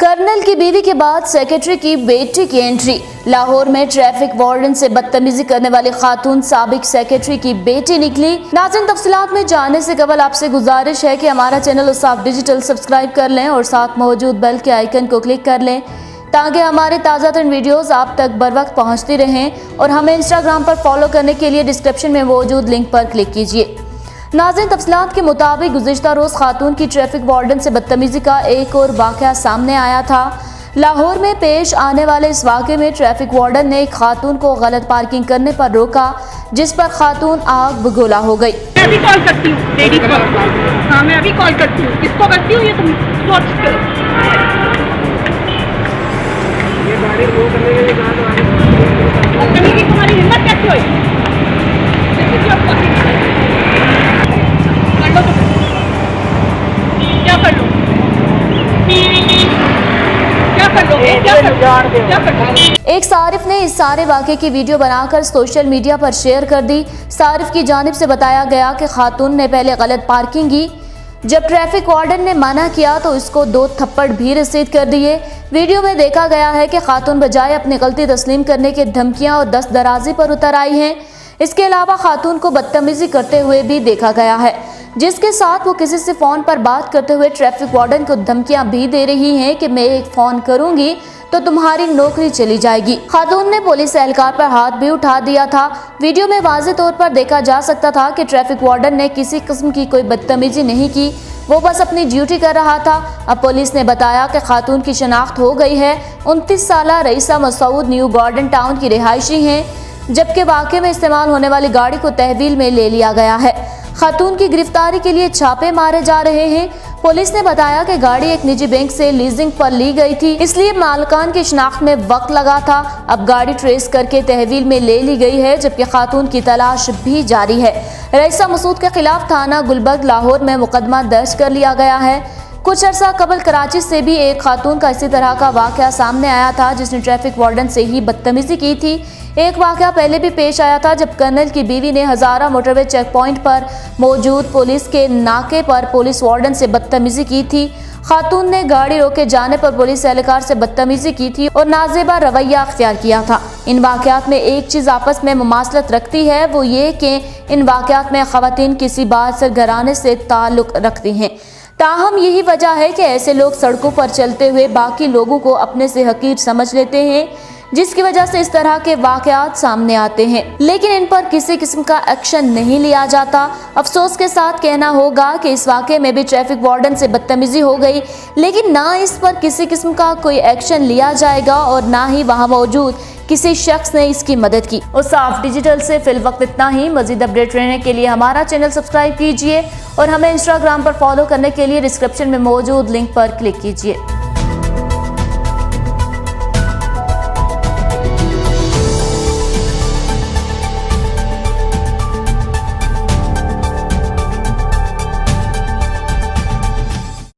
Colonel की बीवी के बाद सेक्रेटरी की बेटी की एंट्री। लाहौर में ट्रैफिक वार्डन से बदतमीजी करने वाली खातून साबिक सेक्रेटरी की बेटी निकली। नाज़रीन, तफसीलात में जाने से कबल आपसे गुजारिश है कि हमारा चैनल उसाफ डिजिटल सब्सक्राइब कर लें और साथ मौजूद बेल के आइकन को क्लिक कर लें ताकि हमारे ताज़ा तरीन वीडियोस आप तक बर वक्त पहुँचती रहें। और हमें इंस्टाग्राम पर फॉलो करने के लिए डिस्क्रिप्शन में मौजूद लिंक पर क्लिक कीजिए। नाज़रीन, तफसीलात के मुताबिक गुज़िश्ता रोज़ खातून की ट्रैफिक वार्डन से बदतमीजी का एक और वाक़या सामने आया था। लाहौर में पेश आने वाले इस वाक़े में ट्रैफिक वार्डन ने एक खातून को गलत पार्किंग करने पर रोका, जिस पर खातून आग बगोला हो गई। मैं अभी कॉल करती हूँ लेडीज को। हाँ, मैं अभी कॉल करती हूँ। किसको करती हूँ ये तुम सोच करो। ये गाड़ी वो करने के लिए कहाँ की तुम्हारी हिम्मत कैसे हुई? क्या कर लो? एक सारिफ ने इस सारे वाक़े की वीडियो बनाकर सोशल मीडिया पर शेयर कर दी। सारिफ की जानिब से बताया गया कि खातून ने पहले गलत पार्किंग की। जब ट्रैफिक वार्डन ने मना किया तो इसको 2 थप्पड़ भी रसीद कर दिए। वीडियो में देखा गया है कि खातून बजाय अपनी गलती तस्लीम करने की धमकियां और दस्तदराजी पर उतर आई हैं। इसके अलावा खातून को बदतमीजी करते हुए भी देखा गया है, जिसके साथ वो किसी से फ़ोन पर बात करते हुए ट्रैफिक वार्डन को धमकियां भी दे रही हैं कि मैं एक फ़ोन करूंगी तो तुम्हारी नौकरी चली जाएगी। खातून ने पुलिस एहलकार पर हाथ भी उठा दिया था। वीडियो में वाज़े तौर पर देखा जा सकता था कि ट्रैफिक वार्डन ने किसी किस्म की कोई बदतमीजी नहीं की, वो बस अपनी ड्यूटी कर रहा था। अब पुलिस ने बताया कि खातून की शनाख्त हो गई है। 29 साला रईसा मसूद न्यू गार्डन टाउन की रिहायशी हैं, जबकि वाक़े में इस्तेमाल होने वाली गाड़ी को तहवील में ले लिया गया है। खातून की गिरफ्तारी के लिए छापे मारे जा रहे हैं। पुलिस ने बताया कि गाड़ी एक निजी बैंक से लीजिंग पर ली गई थी, इसलिए मालिकान की शनाख्त में वक्त लगा था। अब गाड़ी ट्रेस करके तहवील में ले ली गई है, जबकि खातून की तलाश भी जारी है। रईसा मसूद के खिलाफ थाना गुलबर्ग लाहौर में मुकदमा दर्ज कर लिया गया है। कुछ अर्सा कबल कराची से भी एक खातून का इसी तरह का वाक़या सामने आया था, जिसने ट्रैफिक वार्डन से ही बदतमीजी की थी। एक वाक़या पहले भी पेश आया था, जब कर्नल की बीवी ने हज़ारा मोटरवे चेक पॉइंट पर मौजूद पुलिस के नाके पर पुलिस वार्डन से बदतमीजी की थी। खातून ने गाड़ी रोके जाने पर पुलिस एहलकार से बदतमीजी की थी और नाजेबा रवैया अख्तियार किया था। इन वाक़यात में एक चीज़ आपस में मुमासलत रखती है, वो ये कि इन वाक़यात में ख़वातीन किसी बादशाह घराने से ताल्लुक़ रखती हैं। ताहम यही वजह है कि ऐसे लोग सड़कों पर चलते हुए बाकी लोगों को अपने से हकीर समझ लेते हैं, जिसकी वजह से इस तरह के वाक़यात सामने आते हैं, लेकिन इन पर किसी किस्म का एक्शन नहीं लिया जाता। अफसोस के साथ कहना होगा कि इस वाक़े में भी ट्रैफिक वार्डन से बदतमीजी हो गई, लेकिन ना इस पर किसी किस्म का कोई एक्शन लिया जाएगा और ना ही वहाँ मौजूद किसी शख्स ने इसकी मदद की। उसाफ डिजिटल से फिल वक्त इतना ही। मजीद अपडेट रहने के लिए हमारा चैनल सब्सक्राइब कीजिए और हमें इंस्टाग्राम पर फॉलो करने के लिए डिस्क्रिप्शन में मौजूद लिंक पर क्लिक कीजिए।